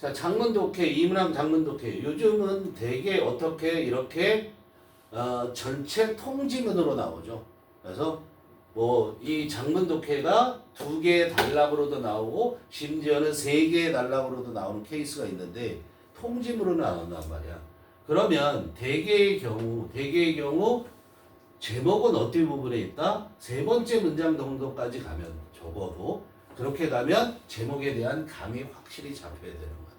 자, 장문 독해, 이문학 장문 독해. 요즘은 되게 어떻게 이렇게 전체 통지문으로 나오죠. 그래서 뭐 이 장문 독해가 2개의 단락으로도 나오고 심지어는 3개의 단락으로도 나오는 케이스가 있는데 통지문으로 나온단 말이야. 그러면 대개의 경우 제목은 어떤 부분에 있다? 3번째 문장 정도까지 가면 적어도 그렇게 가면 제목에 대한 감이 확실히 잡혀야 되는 거야.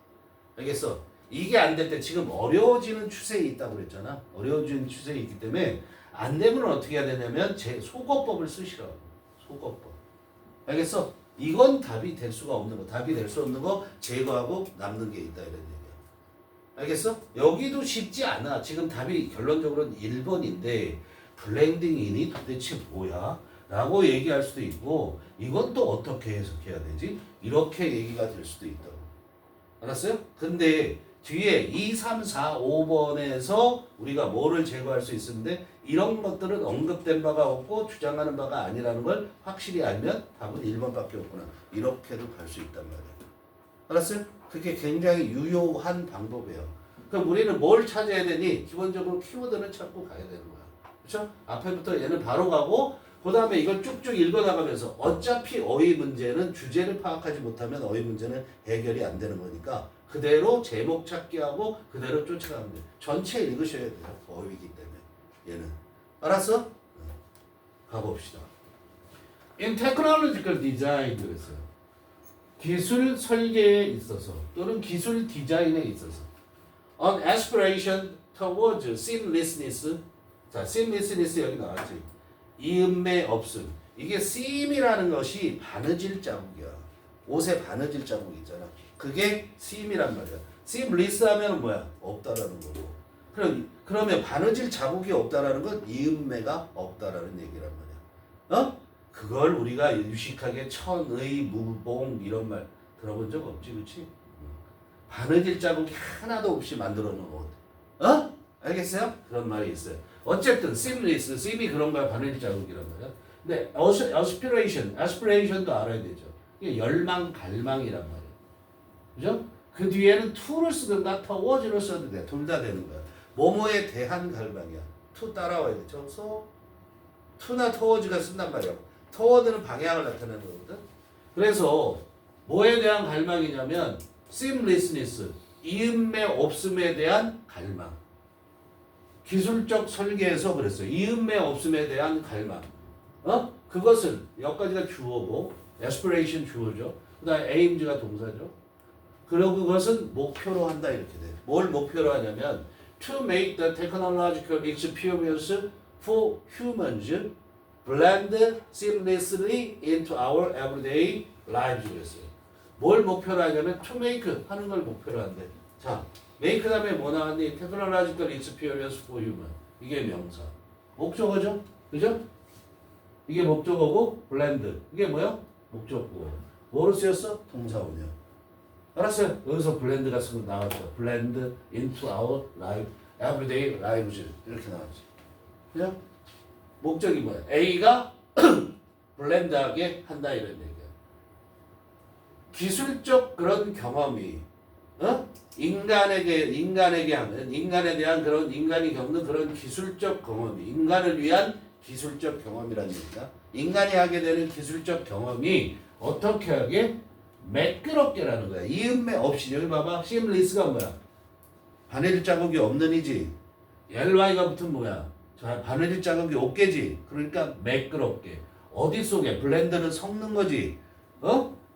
알겠어? 이게 안 될 때 지금 어려워지는 추세에 있다고 그랬잖아. 어려워지는 추세에 있기 때문에 안 되면 어떻게 해야 되냐면 제 속어법을 쓰시라고. 속어법. 알겠어? 이건 답이 될 수가 없는 거. 답이 될 수 없는 거 제거하고 남는 게 있다 이런 얘기야. 알겠어? 여기도 쉽지 않아. 지금 답이 결론적으로는 1번인데 블렌딩인이 도대체 뭐야? 라고 얘기할 수도 있고 이건 또 어떻게 해석해야 되지? 이렇게 얘기가 될 수도 있다고. 알았어요? 근데 뒤에 2, 3, 4, 5번에서 우리가 뭐를 제거할 수 있는데 이런 것들은 언급된 바가 없고 주장하는 바가 아니라는 걸 확실히 알면 답은 1번밖에 없구나. 이렇게도 갈 수 있단 말이에요. 알았어요? 그게 굉장히 유효한 방법이에요. 그럼 우리는 뭘 찾아야 되니? 기본적으로 키워드는 찾고 가야 되는 거야. 그렇죠? 앞에부터 얘는 바로 가고 그 다음에 이걸 쭉쭉 읽어나가면서 어차피 어휘 문제는 주제를 파악하지 못하면 어휘 문제는 해결이 안 되는 거니까 그대로 제목 찾기 하고 그대로 쫓아가면 돼. 전체 읽으셔야 돼요. 어휘이기 때문에. 얘는. 알았어? 가봅시다. In technological design 그랬어요. 기술 설계에 있어서 또는 기술 디자인에 있어서 An aspiration towards seamlessness. 자, seamlessness 여기 나왔지. 이음매 없음. 이게 seam이라는 것이 바느질 자국이야. 옷에 바느질 자국 있잖아. 그게 seam이란 말이야. seamless 하면 뭐야? 없다라는 거고. 그러면 바느질 자국이 없다라는 건 이음매가 없다라는 얘기란 말이야. 어? 그걸 우리가 유식하게 천의, 무봉 이런 말 들어본 적 없지, 그렇지? 바느질 자국이 하나도 없이 만들어 놓은 옷. 어? 알겠어요? 그런 말이 있어요. 어쨌든 seamless, seam이 그런 거야. 바느질 자국이란 말이야. 근데 aspiration도 알아야 되죠. 이게 열망, 갈망이란 말이야. 그죠? 그 뒤에는 to를 쓰든가 towards를 써도 돼. 둘 다 되는 거야. 뭐뭐에 대한 갈망이야. to 따라와야 돼. 저서 to나 towards가 쓴단 말이야. toward는 방향을 나타내는 거거든. 그래서 뭐에 대한 갈망이냐면 seamlessness, 이음매 없음에 대한 갈망. 기술적 설계에서 그랬어요. 이음매 없음에 대한 갈망. 그것은 여기까지가 주어고 aspiration 주어죠. 그다음에 aims가 동사죠. 그리고 그것은 목표로 한다 이렇게 돼. 뭘 목표로 하냐면 to make the technological experience for humans blend seamlessly into our everyday lives 그랬어요. 뭘 목표로 하냐면 to make 하는 걸 목표로 한대. 자, make 다음에 뭐 나왔니? technological experience for human. 이게 명사. 목적어죠? 그죠? 이게 목적어고 blend. 이게 뭐야? 목적어. 뭐로 쓰였어? 동사원이야. 알았어요? 여기서 blend가 쓰고 나왔죠. blend into our life, everyday lives. 이렇게 나왔지. 그죠? 목적이 뭐야? A가 블렌드하게 한다 이런 얘기야. 기술적 그런 경험이 인간에게 하는 인간에 대한 그런 인간이 겪는 그런 기술적 경험이 인간을 위한 기술적 경험이라는 얘기야. 인간이 하게 되는 기술적 경험이 어떻게 하게 매끄럽게라는 거야. 이음매 없이 여기 봐봐. seamless가 뭐야? 바느질 자국이 없는 이지. ly가 붙은 뭐야? 자, 바느질 자국이 없게지. 그러니까 매끄럽게. 어디 속에? 블렌드는 섞는 거지.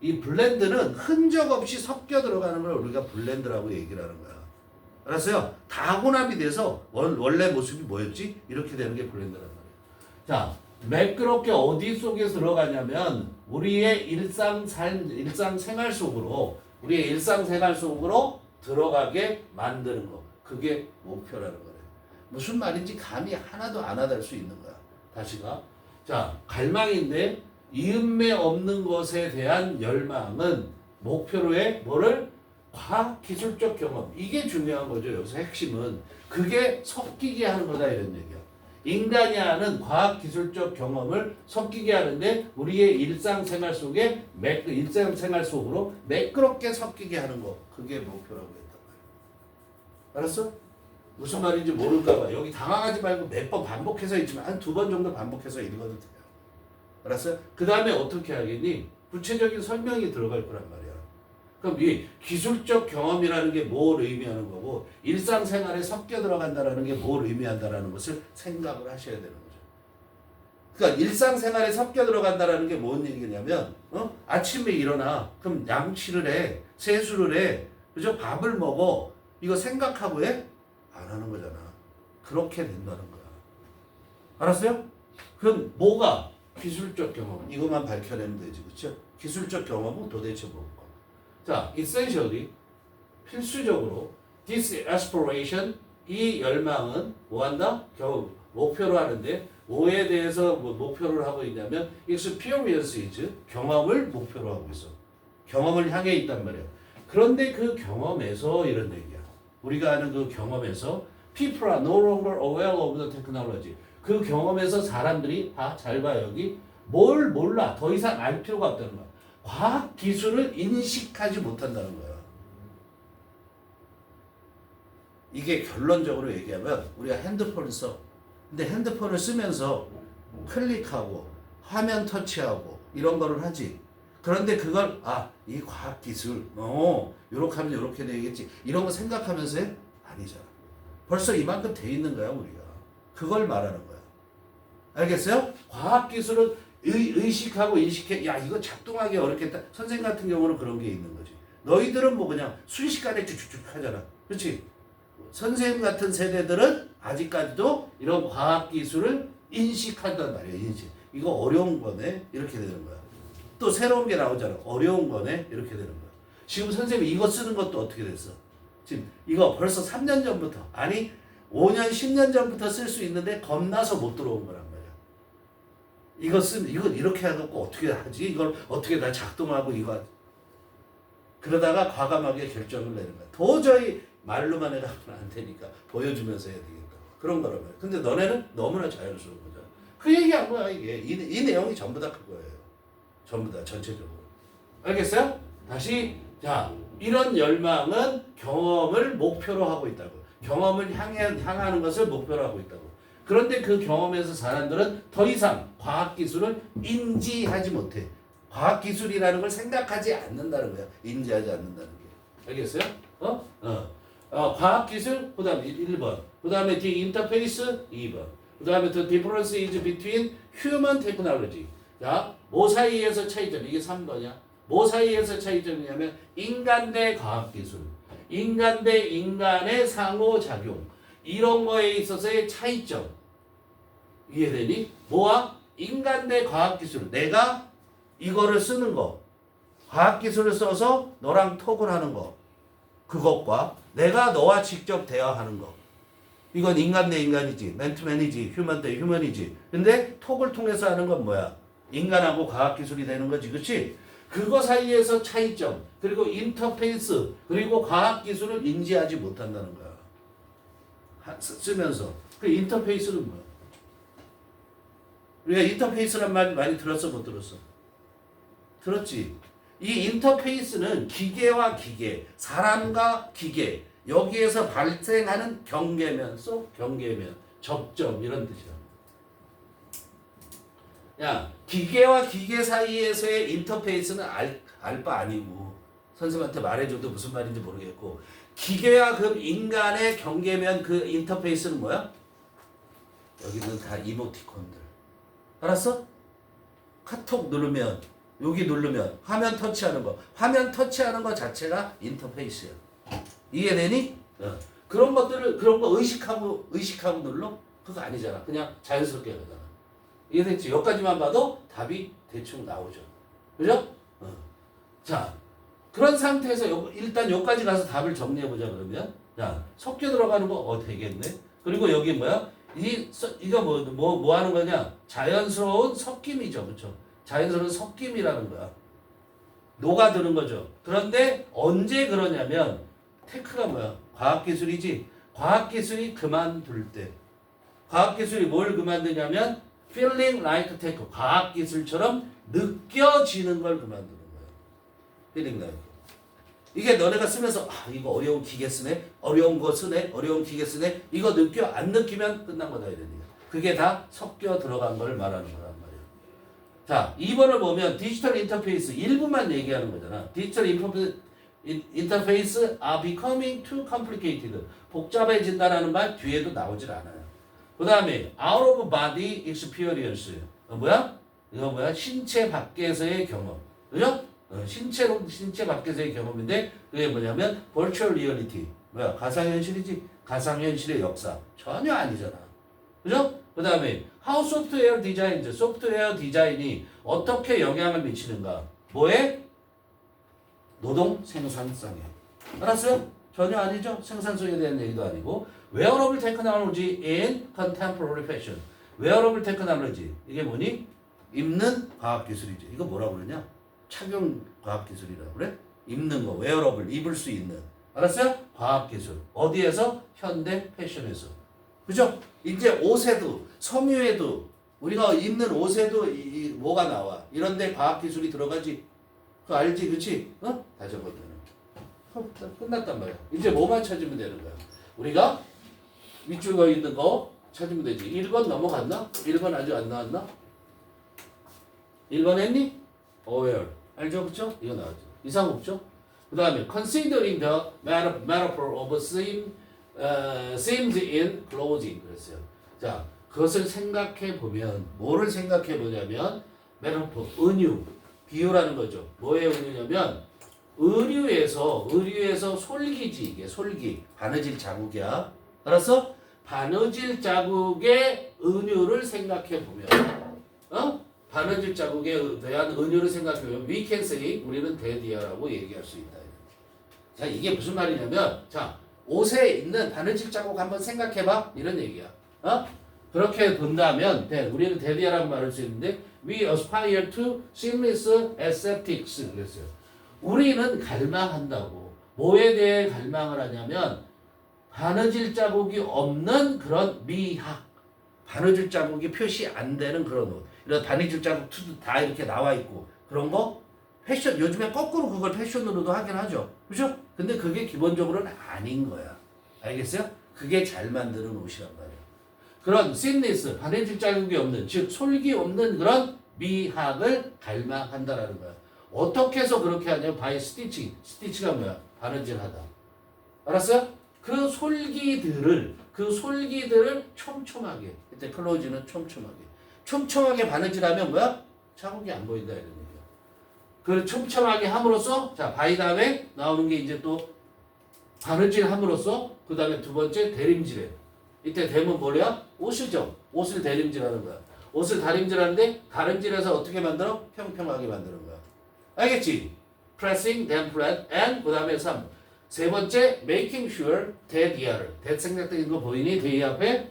이 블렌드는 흔적 없이 섞여 들어가는 걸 우리가 블렌드라고 얘기를 하는 거야. 알았어요? 다 혼합이 돼서 원래 모습이 뭐였지? 이렇게 되는 게 블렌드란 말이야. 자, 매끄럽게 어디 속에 들어가냐면 우리의 일상생활 속으로 우리의 일상생활 속으로 들어가게 만드는 거. 그게 목표라는 거예요. 무슨 말인지 감이 하나도 안 와닿을 수 있는 거야. 다시가. 자, 갈망인데 이음매 없는 것에 대한 열망은 목표로의 뭐를? 과학기술적 경험. 이게 중요한 거죠. 여기서 핵심은. 그게 섞이게 하는 거다 이런 얘기야. 인간이 하는 과학기술적 경험을 섞이게 하는데 우리의 일상생활 속에 일상생활 속으로 매끄럽게 섞이게 하는 거. 그게 목표라고 했단 말이야. 알았어? 무슨 말인지 모를까 봐. 여기 당황하지 말고 몇 번 반복해서 읽지만 한 2번 정도 반복해서 읽어도 돼요. 알았어요? 그 다음에 어떻게 하겠니? 구체적인 설명이 들어갈 거란 말이야. 그럼 이 기술적 경험이라는 게 뭘 의미하는 거고 일상생활에 섞여 들어간다라는 게 뭘 의미한다라는 것을 생각을 하셔야 되는 거죠. 그러니까 일상생활에 섞여 들어간다라는 게 뭔 얘기냐면 아침에 일어나 그럼 양치를 해 세수를 해 그죠? 밥을 먹어 이거 생각하고 해? 안 하는 거잖아. 그렇게 된다는 거야. 알았어요? 그럼 뭐가 기술적 경험 이것만 밝혀내면 되지 그렇죠? 기술적 경험은 도대체 뭘까? 자, essentially 필수적으로 this aspiration 이 열망은 뭐한다? 목표로 하는데 뭐에 대해서 목표를 하고 있냐면 experience is 경험을 목표로 하고 있어. 경험을 향해 있단 말이야. 그런데 그 경험에서 이런 얘기야. 우리가 아는 그 경험에서 people are no longer aware of the technology. 그 경험에서 사람들이 잘 봐 여기 뭘 몰라 더 이상 알 필요가 없다는 거야. 과학 기술을 인식하지 못한다는 거야. 이게 결론적으로 얘기하면 우리가 핸드폰을 써. 근데 핸드폰을 쓰면서 클릭하고 화면 터치하고 이런 거를 하지. 그런데 그걸 이 과학 기술 요렇게 하면 요렇게 되겠지. 이런 거 생각하면서 해? 아니잖아. 벌써 이만큼 돼 있는 거야 우리가. 그걸 말하는 거야. 알겠어요? 과학 기술은 의식하고 인식해. 야 이거 작동하기 어렵겠다. 선생님 같은 경우는 그런 게 있는 거지. 너희들은 뭐 그냥 순식간에 쭉쭉쭉 하잖아. 그렇지? 선생님 같은 세대들은 아직까지도 이런 과학 기술을 인식한단 말이야. 인식. 이거 어려운 거네. 이렇게 되는 거야. 또 새로운 게 나오잖아. 어려운 거네. 이렇게 되는 거야. 지금 선생님이 이거 쓰는 것도 어떻게 됐어? 지금 이거 벌써 3년 전부터 아니 5년 10년 전부터 쓸 수 있는데 겁나서 못 들어온 거란 말이야. 이건 이렇게 해놓고 어떻게 하지? 이걸 어떻게 다 작동하고 이거 그러다가 과감하게 결정을 내는 거야. 도저히 말로만 해가지고는 안 되니까 보여주면서 해야 되겠다. 그런 거란 말이야. 근데 너네는 너무나 자연스러운 거잖아. 그 얘기한 거야 이게. 이 내용이 전부 다 그거예요. 전부 다 전체적으로. 알겠어요? 다시 자 이런 열망은 경험을 목표로 하고 있다고. 경험을 향하는 것을 목표로 하고 있다고. 그런데 그 경험에서 사람들은 더 이상 과학기술을 인지하지 못해. 과학기술이라는 걸 생각하지 않는다는 거야. 인지하지 않는다는 게. 알겠어요? 과학기술, 그 다음에 1번. 그 다음에 the interface 2번. 그 다음에 the difference is between human technology. 자, 뭐 사이에서 차이점? 이게 3번이야. 뭐 사이에서 차이점이냐면 인간 대 과학기술. 인간 대 인간의 상호작용. 이런 거에 있어서의 차이점. 이해되니? 뭐와? 인간 대 과학기술. 내가 이거를 쓰는 거. 과학기술을 써서 너랑 톡을 하는 거. 그것과 내가 너와 직접 대화하는 거. 이건 인간 대 인간이지. 맨투맨이지. 휴먼 대 휴먼이지. 근데 톡을 통해서 하는 건 뭐야? 인간하고 과학기술이 되는 거지. 그치? 그거 사이에서 차이점. 그리고 인터페이스. 그리고 과학기술을 인지하지 못한다는 거야. 쓰면서. 그 인터페이스는 뭐야? 우리가 인터페이스란 말 많이 들었어? 못 들었어? 들었지? 이 인터페이스는 기계와 기계, 사람과 기계 여기에서 발생하는 경계면, 경계면, 접점 이런 뜻이야. 야, 기계와 기계 사이에서의 인터페이스는 알 바 아니고 선생님한테 말해줘도 무슨 말인지 모르겠고 기계와 그 인간의 경계면 그 인터페이스는 뭐야? 여기는 다 이모티콘들. 알았어? 카톡 누르면 여기 누르면 화면 터치하는 거. 화면 터치하는 거 자체가 인터페이스야. 이해되니? 그런 것들을 그런 거 의식하고 눌러? 그거 아니잖아. 그냥 자연스럽게 하잖아. 이해됐지? 여기까지만 봐도 답이 대충 나오죠. 그죠? 자, 그런 상태에서 일단 여기까지 가서 답을 정리해보자 그러면. 자, 섞여 들어가는 거 되겠네. 그리고 여기 뭐야? 이거 뭐 하는 거냐? 자연스러운 섞임이죠. 그렇죠? 자연스러운 섞임이라는 거야. 녹아드는 거죠. 그런데 언제 그러냐면 테크가 뭐야? 과학기술이지. 과학기술이 그만둘 때. 과학기술이 뭘 그만두냐면 feeling like tech. 과학기술처럼 느껴지는 걸 그만두는 거예요. feeling like. 이게 너네가 쓰면서 이거 어려운 기계 쓰네, 어려운 거 쓰네, 어려운 기계 쓰네, 이거 느껴? 안 느끼면 끝난 거다 이러니까. 그게 다 섞여 들어간 걸 말하는 거란 말이에요. 자, 2번을 보면 디지털 인터페이스 일부만 얘기하는 거잖아. 디지털 인터페이스 are becoming too complicated. 복잡해진다라는 말 뒤에도 나오질 않아요. 그 다음에 out of body experience. 뭐야? 이거 뭐야? 신체 밖에서의 경험. 그죠? 신체 밖에서의 경험인데 그게 뭐냐면 virtual reality. 뭐야? 가상현실이지? 가상현실의 역사. 전혀 아니잖아. 그죠? 그 다음에 how software designs. 소프트웨어 디자인이 어떻게 영향을 미치는가? 뭐에? 노동 생산성에. 알았어요? 전혀 아니죠? 생산성에 대한 얘기도 아니고. wearable technology in contemporary fashion. wearable technology. 이게 뭐니? 입는 과학기술이지. 이거 뭐라고 그러냐? 착용 과학기술이라고 그래? 입는 거. wearable. 입을 수 있는. 알았어요? 과학기술. 어디에서? 현대 패션에서. 그죠? 이제 옷에도, 섬유에도, 우리가 입는 옷에도 뭐가 나와. 이런데 과학기술이 들어가지. 그거 알지? 그치? 어? 다 적어두는. 끝났단 말이야. 이제 뭐만 찾으면 되는 거야. 우리가 밑줄거 있는 거 찾으면 되지. 1번 넘어갔나? 1번 아직 안 나왔나? 1번 했니? aware. 알죠? 그쵸? 이거 나왔죠. 이상 없죠? 그 다음에 considering the metaphor of seams in clothing. 그랬어요. 자, 그것을 생각해 보면, 뭐를 생각해 보냐면, metaphor, 은유. 비유라는 거죠. 뭐의 은유냐면 의류에서 솔기지. 이게 솔기 바느질 자국이야. 알았어? 바느질 자국의 은유를 생각해 보면 바느질 자국에 대한 은유를 생각해 보면 we can say 우리는 대디아라고 얘기할 수 있다. 자, 이게 무슨 말이냐면 자, 옷에 있는 바느질 자국 한번 생각해 봐. 이런 얘기야. 그렇게 본다면 우리는 대디아라고 말할 수 있는데 we aspire to seamless aesthetics 그랬어요. 우리는 갈망한다고. 뭐에 대해 갈망을 하냐면 바느질 자국이 없는 그런 미학. 바느질 자국이 표시 안 되는 그런 옷. 이런 바느질 자국 다 이렇게 나와 있고 그런 거 패션 요즘에 거꾸로 그걸 패션으로도 하긴 하죠. 그죠? 근데 그게 기본적으로는 아닌 거야. 알겠어요? 그게 잘 만드는 옷이란 말이야. 그런 seamless 바느질 자국이 없는 즉 솔기 없는 그런 미학을 갈망한다라는 거야. 어떻게 해서 그렇게 하냐면 by stitching. 스티치가 뭐야? 바느질하다. 알았어요? 그 솔기들을 촘촘하게. 그때 클로즈는 촘촘하게 바느질하면 뭐야? 자국이 안 보인다 이런 얘기야. 그 촘촘하게 함으로써 자 by 다음에 나오는 게 이제 또 바느질 함으로써 그 다음에 두 번째 대림질해. 이때 대면 뭐야? 옷이죠. 옷을 대림질하는 거야. 옷을 다림질하는데 다림질해서 어떻게 만들어? 평평하게 만드는 거야. 알겠지? pressing, then flat, and 그 다음에 3. 세 번째, making sure 대디아를. 대 생략된 거 보이니? 대이 앞에?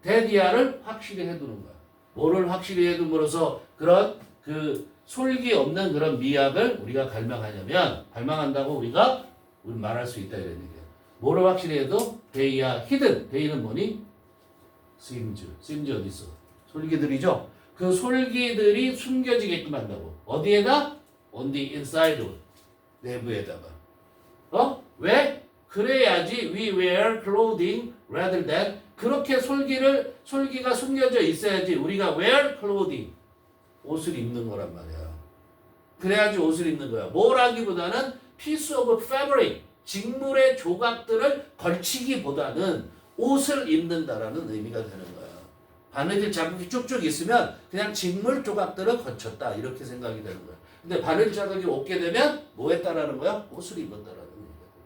대디아를 확실히 해두는 거야. 뭐를 확실히 해둠으로써 그런 그 솔기 없는 그런 미학을 우리가 갈망한다고 우리가 말할 수 있다 이런 얘기야. 뭐를 확실히 해도 대이야 히든. 대이는 뭐니? seams 어디 있어? 솔기들이죠. 그 솔기들이 숨겨지게끔 한다고. 어디에다? on the inside. 내부에다가. 왜? 그래야지 we wear clothing rather than 그렇게 솔기가 숨겨져 있어야지 우리가 wear clothing 옷을 입는 거란 말이야. 그래야지 옷을 입는 거야. 뭘 하기보다는 piece of fabric 직물의 조각들을 걸치기보다는 옷을 입는다라는 의미가 되는 거야. 바느질 자국이 쭉쭉 있으면 그냥 직물 조각들을 거쳤다 이렇게 생각이 되는 거야. 근데 바느질 자국이 없게 되면 뭐 했다라는 거야? 옷을 입었다라는 의미가 돼.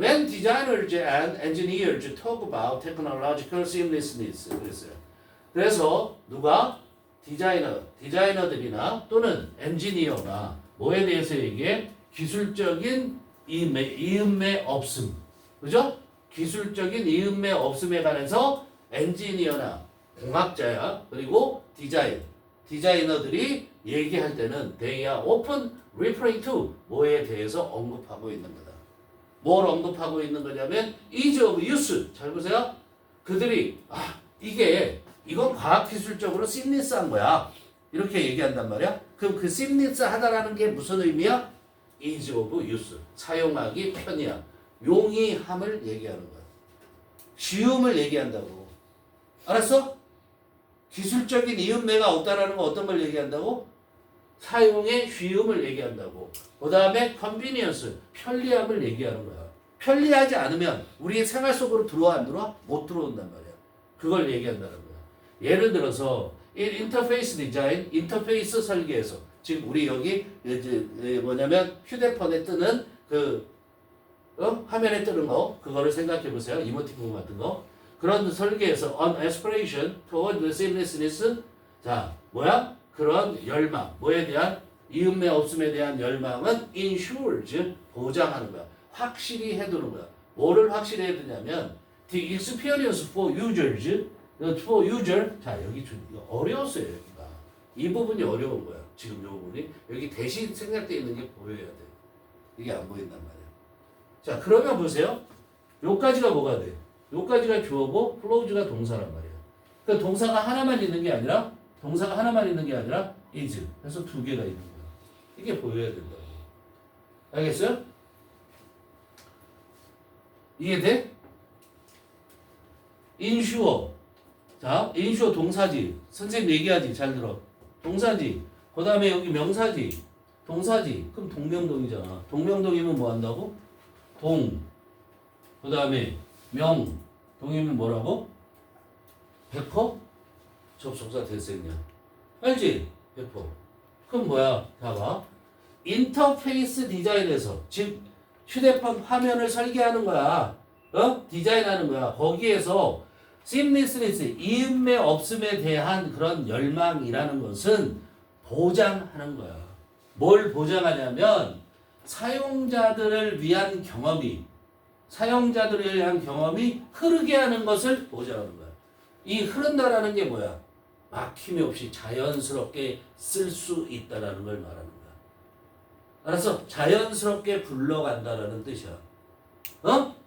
When designers and engineers talk about technological seamlessness 그랬어요. 그래서 누가 디자이너들이나 또는 엔지니어가 뭐에 대해서 얘기해? 기술적인 이음매 없음. 그죠? 기술적인 이음매 없음에 관해서 엔지니어나 공학자야 그리고 디자이너들이 얘기할 때는 they are often referring to 뭐에 대해서 언급하고 있는 거다. 뭘 언급하고 있는 거냐면 ease of use. 잘 보세요. 그들이 이건 과학기술적으로 심리스한 거야. 이렇게 얘기한단 말이야. 그럼 그 심리스하다라는 게 무슨 의미야? ease of use. 사용하기 편이야. 용이함을 얘기하는 거야. 쉬움을 얘기한다고. 알았어? 기술적인 이음매가 없다라는 건 어떤 걸 얘기한다고? 사용의 쉬움을 얘기한다고. 그 다음에 convenience, 편리함을 얘기하는 거야. 편리하지 않으면 우리의 생활 속으로 들어와 안 들어와? 못 들어온단 말이야. 그걸 얘기한다는 거야. 예를 들어서 인터페이스 디자인, 인터페이스 설계에서 지금 우리 여기 이제 뭐냐면 휴대폰에 뜨는 화면에 뜨는 거 그거를 생각해 보세요. 이모티콘 같은 거. 그런 설계에서 on aspiration toward the seamlessness 자 뭐야? 그런 열망 뭐에 대한 이음매 없음에 대한 열망은 ensure 즉 보장하는 거야. 확실히 해두는 거야. 뭐를 확실히 해두냐면 the experience for users for user 자 여기 좀 어려웠어요 여기가 이 부분이 어려운 거야. 지금 이 부분이 여기 대신 생략되어 있는 게 보여야 돼. 이게 안 보인단 말이야. 자 그러면 보세요. 요까지가 뭐가 돼? 요까지가 주어고 클로즈가 동사란 말이야. 그러니까 동사가 하나만 있는 게 아니라 is. 그래서 두 개가 있는 거야. 이게 보여야 된다고. 알겠어요? 이해돼? ensure. 자, ensure 동사지. 선생님 얘기하지. 잘 들어. 동사지. 그 다음에 여기 명사지. 동사지. 그럼 동명동이잖아. 동명동이면 뭐 한다고? 그 다음에 명. 동이면 뭐라고? 100% 접속사 대세냐. 알지? 100%. 그럼 뭐야? 봐봐. 인터페이스 디자인에서 즉 휴대폰 화면을 설계하는 거야. 디자인하는 거야. 거기에서 seamlessness, 이음매 없음에 대한 그런 열망이라는 것은 보장하는 거야. 뭘 보장하냐면 사용자들을 위한 경험이 흐르게 하는 것을 보장하는 거야. 이 흐른다라는 게 뭐야? 막힘이 없이 자연스럽게 쓸 수 있다라는 걸 말하는 거야. 알았어? 자연스럽게 굴러간다라는 뜻이야.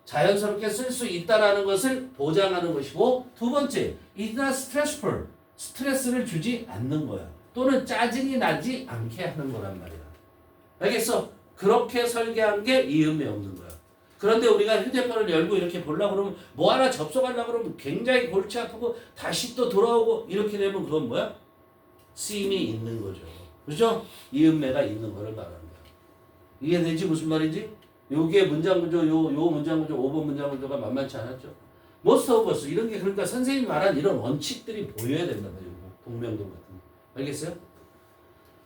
자연스럽게 쓸 수 있다라는 것을 보장하는 것이고 두 번째, it's not stressful. 스트레스를 주지 않는 거야. 또는 짜증이 나지 않게 하는 거란 말이야. 알겠어? 그렇게 설계한 게 이음이 없는 거야. 그런데 우리가 휴대폰을 열고 이렇게 보려고 그러면 뭐 하나 접속하려고 그러면 굉장히 골치 아프고 다시 또 돌아오고 이렇게 되면 그건 뭐야? 쓰임이 있는 거죠. 그죠? 이음매가 있는 거를 말하는 거야. 이해되지? 무슨 말인지? 요게 문장 구조, 요 문장 구조, 5번 문장 구조가 만만치 않았죠? most of us 이런 게 그러니까 선생님이 말한 이런 원칙들이 보여야 된단 말이에요. 동명동 같은 거. 알겠어요?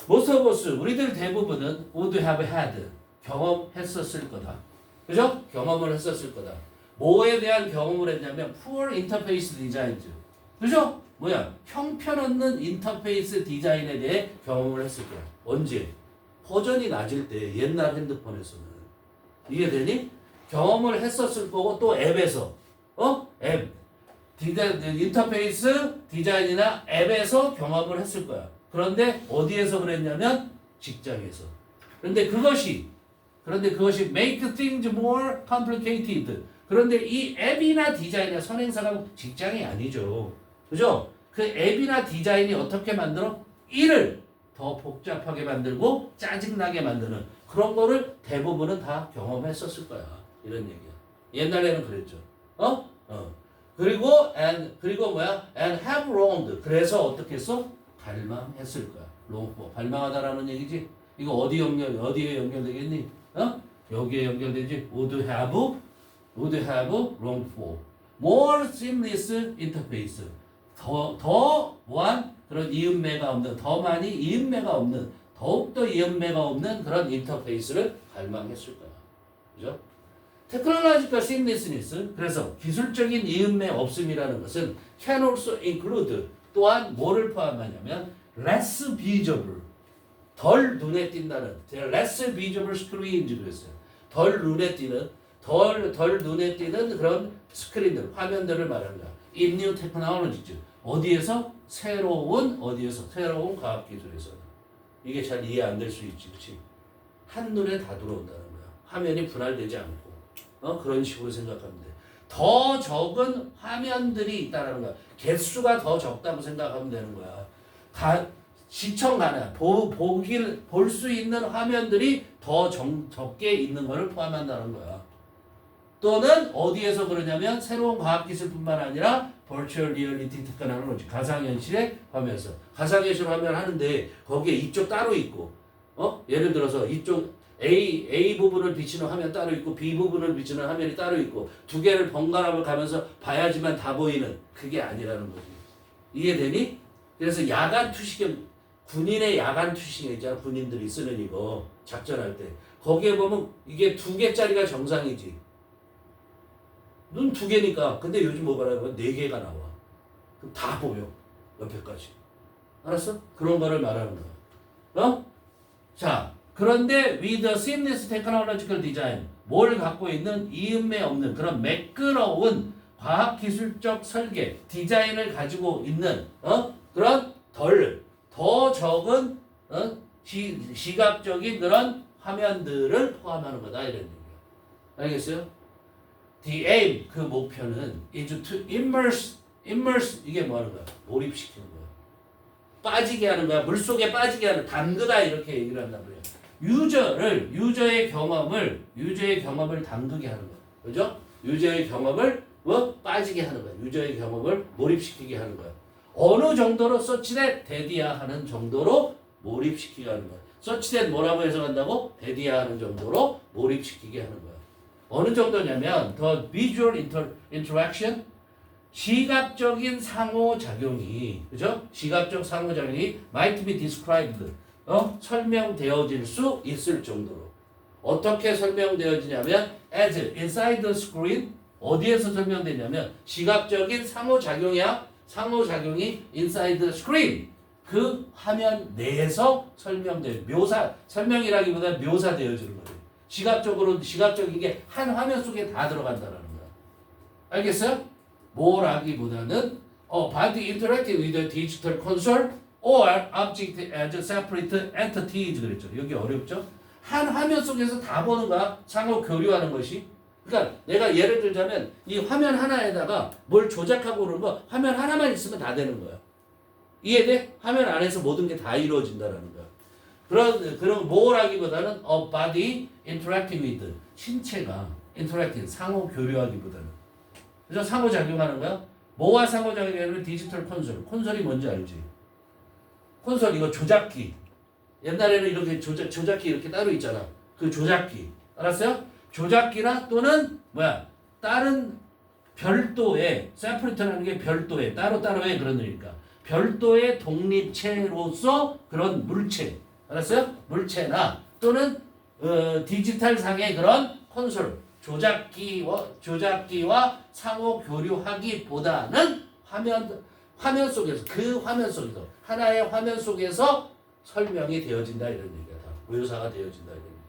most of us 우리들 대부분은 would have had 경험했었을 거다. 그죠? 경험을 했었을 거다. 뭐에 대한 경험을 했냐면 poor interface designs. 그죠? 뭐야? 형편없는 인터페이스 디자인에 대해 경험을 했을 거야. 언제? 버전이 낮을 때 옛날 핸드폰에서는. 이해되니? 경험을 했었을 거고 또 앱에서 앱 인터페이스 디자인이나 앱에서 경험을 했을 거야. 그런데 어디에서 그랬냐면 직장에서. 그런데 그것이 make things more complicated. 그런데 이 앱이나 디자인이나 선행사가 직장이 아니죠. 그죠? 그 앱이나 디자인이 어떻게 만들어? 일을 더 복잡하게 만들고 짜증나게 만드는 그런 거를 대부분은 다 경험했었을 거야. 이런 얘기야. 옛날에는 그랬죠. 그리고 뭐야? And have wronged. 그래서 어떻게 했어? 발망했을 거야. 발망하다라는 얘기지. 이거 어디에 연결되겠니? 여기에 연결되지. would have wronged for more seamless interface. 더 뭐한 그런 이음매가 없는 더 많이 이음매가 없는 더욱더 이음매가 없는 그런 인터페이스를 갈망했을 거야. 그죠? 테크놀로지컬 seamlessness 그래서 기술적인 이음매 없음이라는 것은 can also include 또한 뭐를 포함하냐면 less visible 덜 눈에 띈다는 less visible screen이라고 했어요. 덜 눈에 띄는 그런 스크린들 화면들을 말하는 거야. In new technologies 어디에서 새로운 과학 기술에서 이게 잘 이해 안 될 수 있지, 그렇지? 한눈에 다 들어온다는 거야. 화면이 분할되지 않고 그런 식으로 생각하면 돼. 더 적은 화면들이 있다는 거야. 개수가 더 적다고 생각하면 되는 거야. 시청 가능, 볼 수 있는 화면들이 더 적게 있는 것을 포함한다는 거야. 또는 어디에서 그러냐면 새로운 과학기술뿐만 아니라 Virtual Reality 특허라는 거지. 가상현실의 화면에서. 가상현실 화면 하는데 거기에 이쪽 따로 있고, 예를 들어서 이쪽 A 부분을 비치는 화면 따로 있고 B 부분을 비치는 화면이 따로 있고 두 개를 번갈아 가면서 봐야지만 다 보이는 그게 아니라는 거지. 이해되니? 그래서 야간 투시경, 군인의 야간 투시경 있잖아. 군인들이 쓰는 이거 작전할 때 거기에 보면 이게 2개짜리가 정상이지. 눈 2개니까. 근데 요즘 뭐가라고 4개가 나와. 그럼 다 보여. 옆에까지. 알았어? 그런 거를 말하는 거야. 자, 그런데 with a seamless technological design, 뭘 갖고 있는 이음매 없는 그런 매끄러운 과학기술적 설계, 디자인을 가지고 있는 그런 더 적은 시각적인 그런 화면들을 포함하는 거다 이런 얘기야. 알겠어요? The aim, 그 목표는 is to immerse 이게 뭐 하는 거야? 몰입시키는 거야. 빠지게 하는 거야. 물속에 빠지게 하는, 담그다 이렇게 얘기를 한단 말이야. 유저의 경험을 담그게 하는 거야. 그죠? 유저의 경험을 빠지게 하는 거야. 유저의 경험을 몰입시키게 하는 거야. 어느 정도로 서치댓 데디아하는 정도로 몰입시키게 하는 거야. 서치댓 뭐라고 해석한다고? 데디아하는 정도로 몰입시키게 하는 거야. 어느 정도냐면 the visual interaction, 시각적인 상호작용이, 그죠? 시각적 상호작용이 might be described, 설명되어질 수 있을 정도로. 어떻게 설명되어지냐면 as inside the screen, 어디에서 설명되냐면 시각적인 상호작용이야. 상호작용이 inside the screen, 그 화면 내에서 설명이라기보다 묘사되어지는 거예요. 시각적인 게 한 화면 속에 다 들어간다는 거야. 알겠어요? 뭐라기보다는 by interacting with the digital console or object as separate entities 그랬죠. 여기 어렵죠? 한 화면 속에서 다 보는 거야. 상호 교류하는 것이. 그러니까 내가 예를 들자면 이 화면 하나에다가 뭘 조작하고 그러는 거 화면 하나만 있으면 다 되는 거야. 이해돼? 화면 안에서 모든 게 다 이루어진다는 거야. 그런 뭐라기보다는 body interacting with, 신체가 interacting, 상호 교류하기보다는. 그래서 상호작용하는 거야. 뭐와 상호작용하는 디지털 콘솔이 뭔지 알지? 콘솔 이거 조작기. 옛날에는 이렇게 조작기 이렇게 따로 있잖아. 그 조작기. 알았어요? 조작기나 또는 다른 별도의, 세퍼레이트라는 게 별도의, 따로따로의 그런 의미니까. 별도의 독립체로서 그런 물체. 알았어요? 물체나 또는 디지털상의 그런 콘솔, 조작기와 상호 교류하기보다는 화면 속에서, 그 화면 속에서, 하나의 화면 속에서 설명이 되어진다 이런 얘기야. 묘사가 되어진다 이런 얘기야.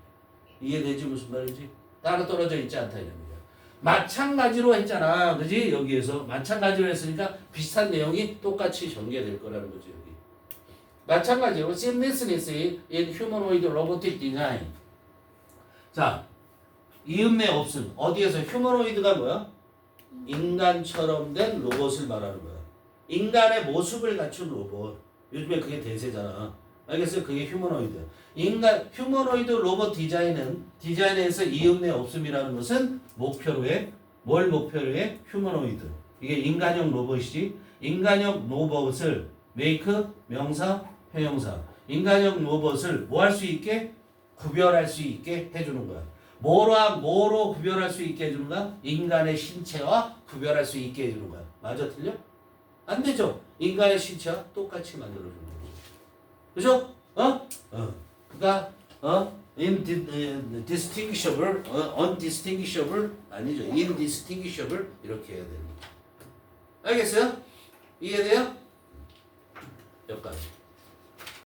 이해되지 무슨 말인지? 따로 떨어져 있지 않다 이런 얘기야. 마찬가지로 했잖아. 그지? 여기에서 마찬가지로 했으니까 비슷한 내용이 똑같이 전개될 거라는 거지 여기. 마찬가지로 seamlessness in humanoid robotic design. 자, 이음매 없음. 어디에서? 휴머노이드가 뭐야? 인간처럼 된 로봇을 말하는 거야. 인간의 모습을 갖춘 로봇. 요즘에 그게 대세잖아. 알겠어요? 그게 휴머노이드. 휴머노이드 로봇 디자인에서 이음매 없음이라는 것은 뭘 목표로 해? 휴머노이드. 이게 인간형 로봇이지. 인간형 로봇을 메이크, 명사, 형용사. 인간형 로봇을 뭐 할 수 있게? 구별할 수 있게 해주는 거야. 뭐로 구별할 수 있게 해주는 거야? 인간의 신체와 구별할 수 있게 해주는 거야. 맞아, 틀려? 안 되죠. 인간의 신체와 똑같이 만들어주는 거죠. 그죠? 그러니까 indistinguishable, undistinguishable 아니죠. indistinguishable 이렇게 해야 됩니다. 알겠어요? 이해돼요? 여기까지.